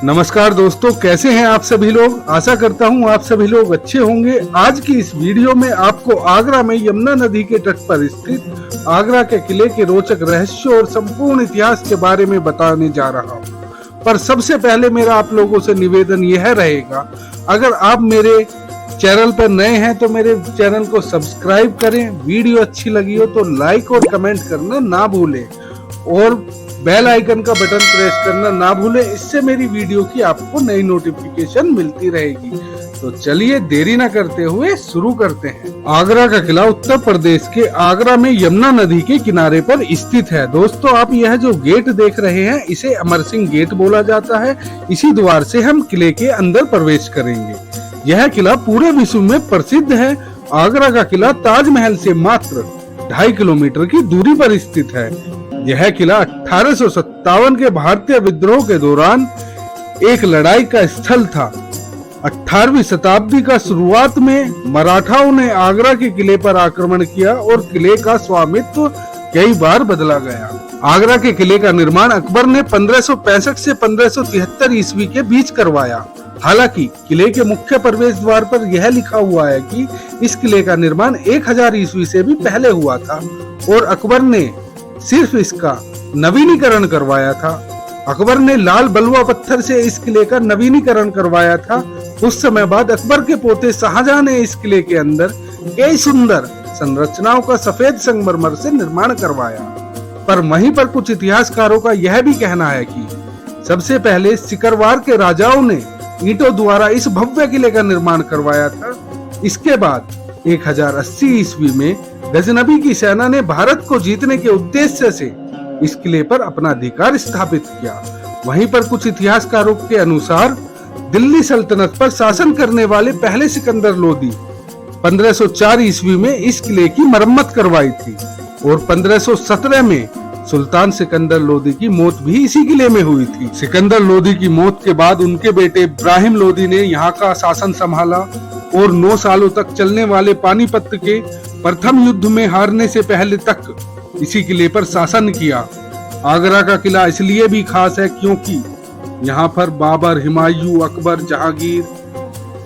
नमस्कार दोस्तों, कैसे हैं आप सभी लोग। आशा करता हूं आप सभी लोग अच्छे होंगे। आज की इस वीडियो में आपको आगरा में यमुना नदी के तट पर स्थित आगरा के किले के रोचक रहस्य और संपूर्ण इतिहास के बारे में बताने जा रहा हूं। पर सबसे पहले मेरा आप लोगों से निवेदन यह रहेगा, अगर आप मेरे चैनल पर नए हैं तो मेरे चैनल को सब्सक्राइब करें। वीडियो अच्छी लगी हो तो लाइक और कमेंट करना ना भूलें और बेल आइकन का बटन प्रेस करना ना भूलें। इससे मेरी वीडियो की आपको नई नोटिफिकेशन मिलती रहेगी। तो चलिए देरी न करते हुए शुरू करते हैं। आगरा का किला उत्तर प्रदेश के आगरा में यमुना नदी के किनारे पर स्थित है। दोस्तों, आप यह जो गेट देख रहे हैं इसे अमर सिंह गेट बोला जाता है। इसी द्वार से हम किले के अंदर प्रवेश करेंगे। यह किला पूरे विश्व में प्रसिद्ध है। आगरा का किला ताजमहल से मात्र 2.5 किलोमीटर की दूरी पर स्थित है। यह किला 1857 के भारतीय विद्रोह के दौरान एक लड़ाई का स्थल था। 18वीं शताब्दी का शुरुआत में मराठाओं ने आगरा के किले पर आक्रमण किया और किले का स्वामित्व कई बार बदला गया। आगरा के किले का निर्माण अकबर ने 1565 से 1573 ईस्वी के बीच करवाया। हालांकि किले के मुख्य प्रवेश द्वार पर यह लिखा हुआ है कि इस किले का निर्माण 1000 ईस्वी से भी पहले हुआ था और अकबर ने सिर्फ इसका नवीनीकरण करवाया था। अकबर ने लाल बलुआ पत्थर से इस किले का नवीनीकरण करवाया था। कुछ समय बाद अकबर के पोते शाहजहां ने इस किले के अंदर कई सुंदर संरचनाओं का सफेद संगमरमर से निर्माण करवाया। पर वहीं पर कुछ इतिहासकारों का यह भी कहना है कि सबसे पहले सिकरवार के राजाओं ने ईंटों द्वारा इस भव्य किले का निर्माण करवाया था। इसके बाद 1080 ईस्वी में गजनबी की सेना ने भारत को जीतने के उद्देश्य से इस किले पर अपना अधिकार स्थापित किया। वहीं पर कुछ इतिहासकारों के अनुसार दिल्ली सल्तनत पर शासन करने वाले पहले सिकंदर लोदी 1504 ईस्वी में इस किले की मरम्मत करवाई थी और 1517 में सुल्तान सिकंदर लोदी की मौत भी इसी किले में हुई थी। सिकंदर लोदी की मौत के बाद उनके बेटे इब्राहिम लोदी ने यहाँ का शासन संभाला और 9 सालों तक चलने वाले पानीपत के प्रथम युद्ध में हारने से पहले तक इसी किले पर शासन किया। आगरा का किला इसलिए भी खास है क्योंकि यहाँ पर बाबर, हुमायूं, अकबर, जहांगीर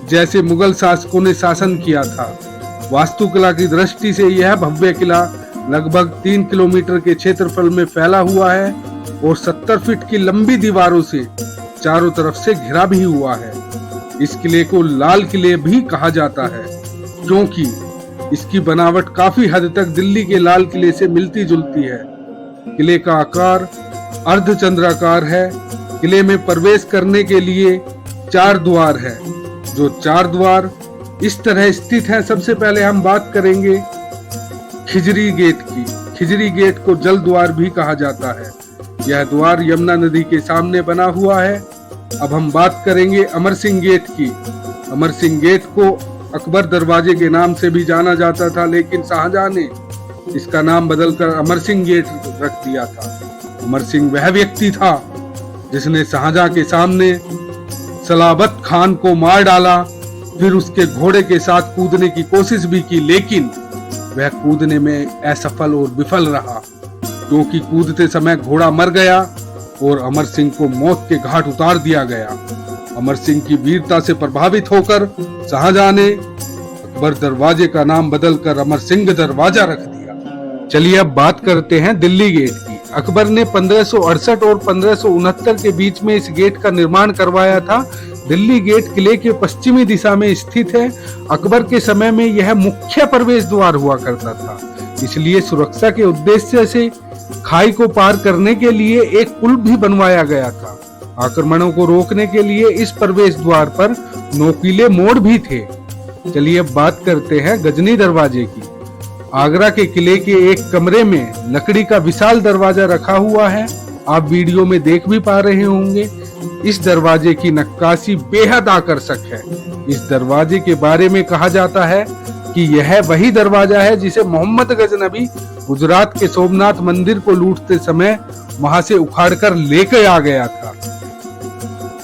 जैसे मुगल शासकों ने शासन किया था। वास्तुकला की दृष्टि से यह भव्य किला लगभग 3 किलोमीटर के क्षेत्रफल में फैला हुआ है और 70 फीट की लंबी दीवारों से चारों तरफ से घिरा भी हुआ है। इस किले को लाल किले भी कहा जाता है क्योंकि इसकी बनावट काफी हद तक दिल्ली के लाल किले से मिलती जुलती है। किले का आकार अर्धचंद्राकार है। किले में प्रवेश करने के लिए 4 द्वार है, जो 4 द्वार इस तरह स्थित हैं। सबसे पहले हम बात करेंगे खिजरी गेट की। खिजरी गेट को जल द्वार भी कहा जाता है। यह द्वार यमुना नदी के सामने बना हुआ है। अब हम बात करेंगे अमर सिंह गेट की। अमर सिंह गेट को अकबर दरवाजे के नाम से भी जाना जाता था, लेकिन शाहजहां ने इसका नाम बदलकर अमर सिंह गेट रख दिया था। अमर सिंह वह व्यक्ति था जिसने शाहजहां के सामने सलाबत खान को मार डाला, फिर उसके घोड़े के साथ कूदने की कोशिश भी की, लेकिन वह कूदने में असफल और विफल रहा क्योंकि कूदते समय घोड़ा मर गया और अमर सिंह को मौत के घाट उतार दिया गया। अमर सिंह की वीरता से प्रभावित होकर शाहजहां ने अकबर दरवाजे का नाम बदलकर अमर सिंह दरवाजा रख दिया। चलिए अब बात करते हैं दिल्ली गेट की। अकबर ने 1568 और 1569 के बीच में इस गेट का निर्माण करवाया था। दिल्ली गेट किले के पश्चिमी दिशा में स्थित है। अकबर के समय में यह मुख्य प्रवेश द्वार हुआ करता था, इसलिए सुरक्षा के उद्देश्य से खाई को पार करने के लिए एक पुल भी बनवाया गया था। आक्रमणों को रोकने के लिए इस प्रवेश द्वार पर नोकीले मोड़ भी थे। चलिए अब बात करते हैं गजनी दरवाजे की। आगरा के किले के एक कमरे में लकड़ी का विशाल दरवाजा रखा हुआ है। आप वीडियो में देख भी पा रहे होंगे। इस दरवाजे की नक्काशी बेहद आकर्षक है। इस दरवाजे के बारे में कहा जाता है कि यह वही दरवाजा है जिसे मोहम्मद गजनबी गुजरात के सोमनाथ मंदिर को लूटते समय वहां से उखाड़कर लेकर आ गया था।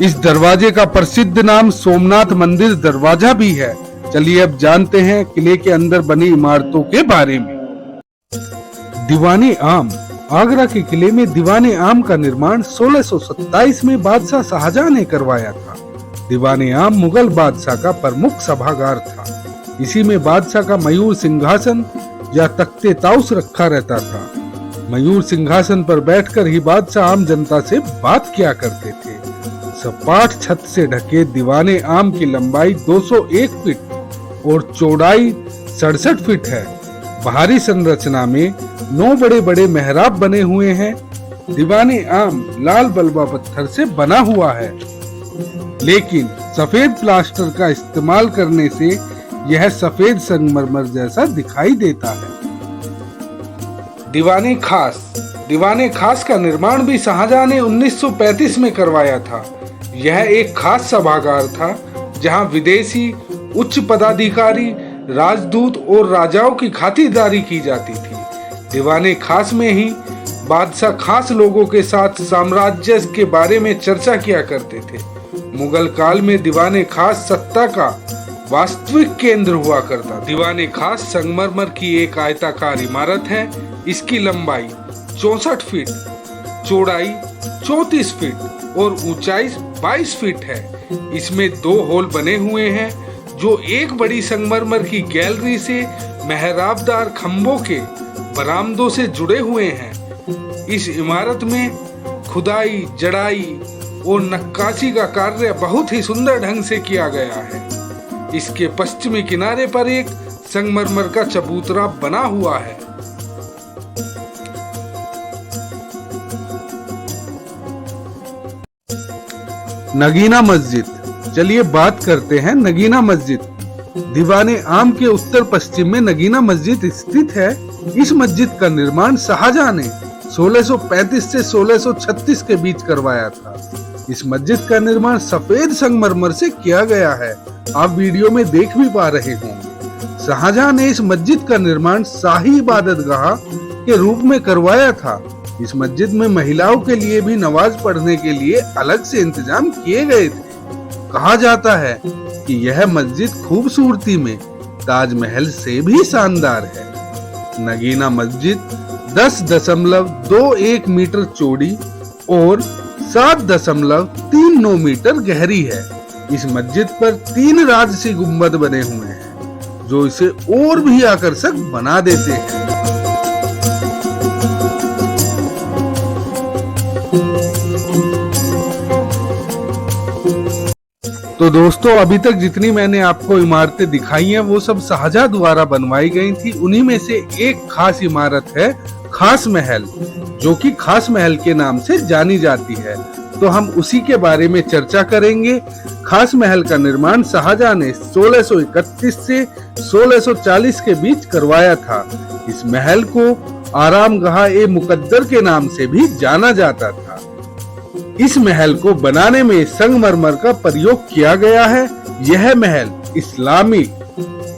इस दरवाजे का प्रसिद्ध नाम सोमनाथ मंदिर दरवाजा भी है। चलिए अब जानते हैं किले के अंदर बनी इमारतों के बारे में। दीवानी आम आगरा के किले में दीवाने आम का निर्माण 1627 में बादशाह शाहजहां ने करवाया था। दीवाने आम मुगल बादशाह का प्रमुख सभागार था। इसी में बादशाह का मयूर सिंहासन या तख्ते ताउस रखा रहता था। मयूर सिंहासन पर बैठकर ही बादशाह आम जनता से बात किया करते थे। सपाट छत से ढके दीवाने आम की लंबाई 201 फीट और चौड़ाई 67 फीट है। बाहरी संरचना में 9 बड़े बड़े मेहराब बने हुए हैं। दीवाने आम लाल बलुआ पत्थर से बना हुआ है, लेकिन सफेद प्लास्टर का इस्तेमाल करने से यह सफेद संगमरमर जैसा दिखाई देता है। दीवाने खास का निर्माण भी शाहजहां ने 1935 में करवाया था। यह एक खास सभागार था जहां विदेशी उच्च पदाधिकारी, राजदूत और राजाओं की खातिरदारी की जाती थी। दीवाने खास में ही बादशाह खास लोगों के साथ साम्राज्य के बारे में चर्चा किया करते थे। मुगल काल में दीवाने खास सत्ता का वास्तविक केंद्र हुआ करता। दीवाने खास संगमरमर की एक आयताकार इमारत है। इसकी लंबाई 64 फीट, चौड़ाई 34 फीट और ऊंचाई 22 फीट है। इसमें 2 हॉल बने हुए हैं जो एक बड़ी संगमरमर की गैलरी से मेहराबदार खंभों के बरामदों से जुड़े हुए हैं। इस इमारत में खुदाई, जड़ाई और नक्काशी का कार्य बहुत ही सुंदर ढंग से किया गया है। इसके पश्चिमी किनारे पर एक संगमरमर का चबूतरा बना हुआ है। नगीना मस्जिद, चलिए बात करते हैं नगीना मस्जिद। दीवाने आम के उत्तर पश्चिम में नगीना मस्जिद स्थित है। इस मस्जिद का निर्माण शाहजहां ने 1635 से 1636 के बीच करवाया था। इस मस्जिद का निर्माण सफेद संगमरमर से किया गया है। आप वीडियो में देख भी पा रहे होंगे। शाहजहां ने इस मस्जिद का निर्माण शाही इबादतगाह के रूप में करवाया था। इस मस्जिद में महिलाओं के लिए भी नमाज पढ़ने के लिए अलग से इंतजाम किए गए थे। कहा जाता है कि यह मस्जिद खूबसूरती में ताजमहल से भी शानदार है। नगीना मस्जिद 10.21 मीटर चौड़ी और 7.39 मीटर गहरी है। इस मस्जिद पर 3 राजसी गुंबद बने हुए हैं जो इसे और भी आकर्षक बना देते हैं। तो दोस्तों, अभी तक जितनी मैंने आपको इमारतें दिखाई हैं वो सब शाहजहां द्वारा बनवाई गई थी। उन्हीं में से एक खास इमारत है खास महल, जो कि खास महल के नाम से जानी जाती है। तो हम उसी के बारे में चर्चा करेंगे। खास महल का निर्माण शाहजहां ने 1631 से 1640 के बीच करवाया था। इस महल को आरामगाह-ए-मुकद्दर के नाम से भी जाना जाता था। इस महल को बनाने में संगमरमर का प्रयोग किया गया है। यह महल इस्लामिक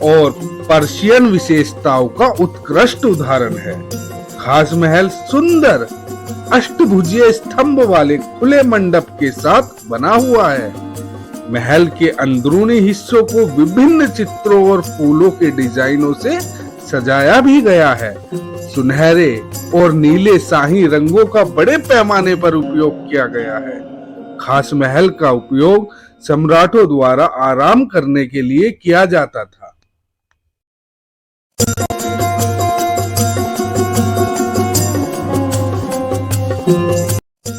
और पर्शियन विशेषताओं का उत्कृष्ट उदाहरण है। खास महल सुंदर अष्टभुजीय स्तंभ वाले खुले मंडप के साथ बना हुआ है। महल के अंदरूनी हिस्सों को विभिन्न चित्रों और फूलों के डिजाइनों से सजाया भी गया है। सुनहरे और नीले शाही रंगों का बड़े पैमाने पर उपयोग किया गया है। खास महल का उपयोग सम्राटों द्वारा आराम करने के लिए किया जाता था।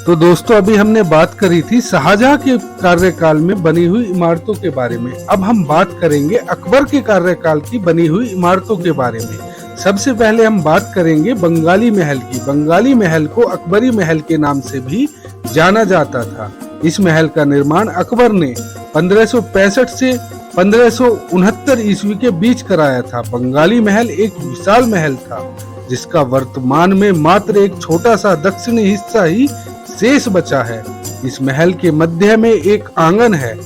तो दोस्तों, अभी हमने बात करी थी शाहजहां के कार्यकाल में बनी हुई इमारतों के बारे में। अब हम बात करेंगे अकबर के कार्यकाल की बनी हुई इमारतों के बारे में। सबसे पहले हम बात करेंगे बंगाली महल की। बंगाली महल को अकबरी महल के नाम से भी जाना जाता था। इस महल का निर्माण अकबर ने 1565 से 1569 ईस्वी के बीच कराया था। बंगाली महल एक विशाल महल था जिसका वर्तमान में मात्र एक छोटा सा दक्षिणी हिस्सा ही शेष बचा है। इस महल के मध्य में एक आंगन है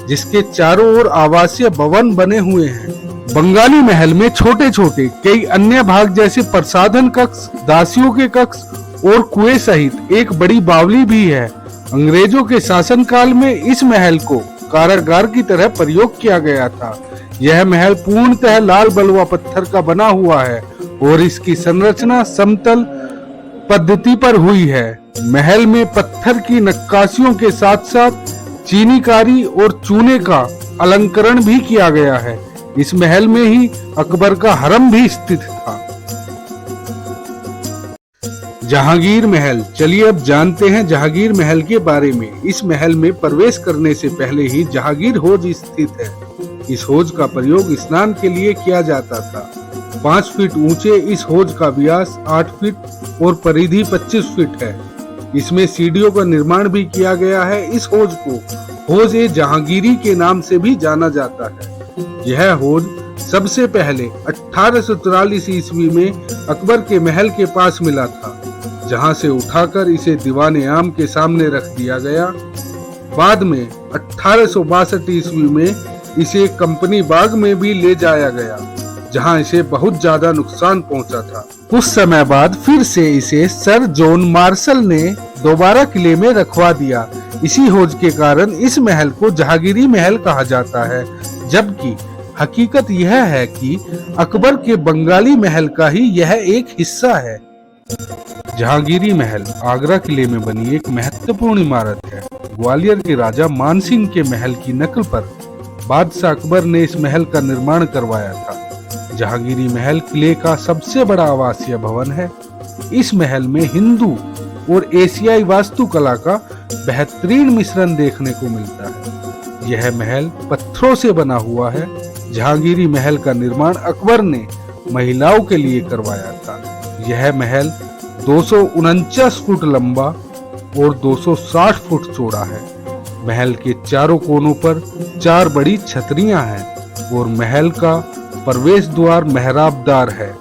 जिसके चारों ओर आवासीय भवन बने हुए हैं। बंगाली महल में छोटे छोटे कई अन्य भाग जैसे प्रसाधन कक्ष, दासियों के कक्ष और कुएं सहित एक बड़ी बावली भी है। अंग्रेजों के शासनकाल में इस महल को कारागार की तरह प्रयोग किया गया था। यह महल पूर्णतः लाल बलुआ पत्थर का बना हुआ है और इसकी संरचना समतल पद्धति पर हुई है। महल में पत्थर की नक्काशियों के साथ साथ चीनीकारी और चूने का अलंकरण भी किया गया है। इस महल में ही अकबर का हरम भी स्थित था। जहांगीर महल, चलिए अब जानते हैं जहांगीर महल के बारे में। इस महल में प्रवेश करने से पहले ही जहांगीर हौज स्थित है। इस हौज का प्रयोग स्नान के लिए किया जाता था। 5 फीट ऊंचे इस हौज का व्यास 8 फीट और परिधि 25 फीट है। इसमें सीढ़ियों का निर्माण भी किया गया है। इस हौज को हौज-ए जहांगीरी के नाम से भी जाना जाता है। यह हौज सबसे पहले 1844 ईस्वी में अकबर के महल के पास मिला था, जहां से उठाकर इसे दीवाने आम के सामने रख दिया गया। बाद में 1862 ईस्वी में इसे कंपनी बाग में भी ले जाया गया, जहां इसे बहुत ज्यादा नुकसान पहुंचा था। कुछ समय बाद फिर से इसे सर जॉन मार्शल ने दोबारा किले में रखवा दिया। इसी हौज के कारण इस महल को जहांगीरी महल कहा जाता है, जबकि हकीकत यह है कि अकबर के बंगाली महल का ही यह एक हिस्सा है। जहांगीरी महल आगरा किले में बनी एक महत्वपूर्ण इमारत है। ग्वालियर के राजा मानसिंह के महल की नकल पर बादशाह अकबर ने इस महल का निर्माण करवाया था। जहांगीरी महल किले का सबसे बड़ा आवासीय भवन है। इस महल में हिंदू और एशियाई वास्तुकला का बेहतरीन मिश्रण देखने को मिलता है। यह महल पत्थरों से बना हुआ है। जहांगीरी महल का निर्माण अकबर ने महिलाओं के लिए करवाया था। यह महल 249 फुट लंबा और 260 फुट चौड़ा है। महल के चारों कोनों पर 4 बड़ी छतरियां हैं और महल का प्रवेश द्वार मेहराबदार है।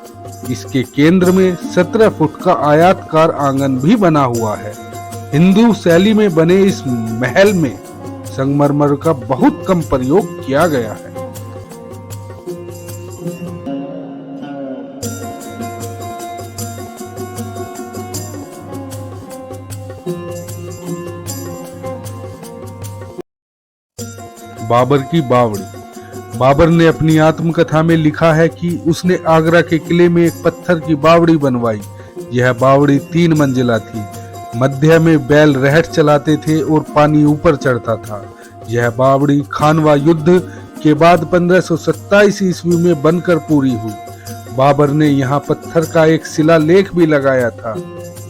इसके केंद्र में 17 फुट का आयताकार आंगन भी बना हुआ है। हिंदू शैली में बने इस महल में संगमरमर का बहुत कम प्रयोग किया गया है। बाबर की बावड़ी। बाबर ने अपनी आत्मकथा में लिखा है कि उसने आगरा के किले में एक पत्थर की बावड़ी बनवाई। यह बावड़ी 3 मंजिला थी। मध्य में बैल रहट चलाते थे और पानी ऊपर चढ़ता था। यह बावड़ी खानवा युद्ध के बाद 1527 ईस्वी में बनकर पूरी हुई। बाबर ने यहाँ पत्थर का एक शिलालेख भी लगाया था।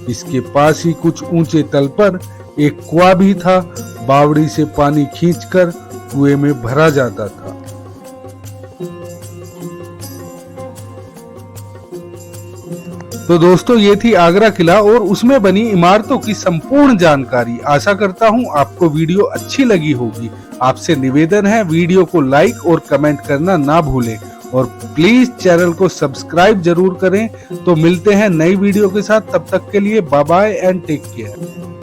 इसके पास ही कुछ ऊंचे तल पर एक कुआं भी था। बावड़ी से पानी खींचकर कुएं में भरा जाता था। तो दोस्तों, ये थी आगरा किला और उसमें बनी इमारतों की संपूर्ण जानकारी। आशा करता हूं आपको वीडियो अच्छी लगी होगी। आपसे निवेदन है, वीडियो को लाइक और कमेंट करना ना भूलें और प्लीज चैनल को सब्सक्राइब जरूर करें। तो मिलते हैं नई वीडियो के साथ, तब तक के लिए bye bye and take care.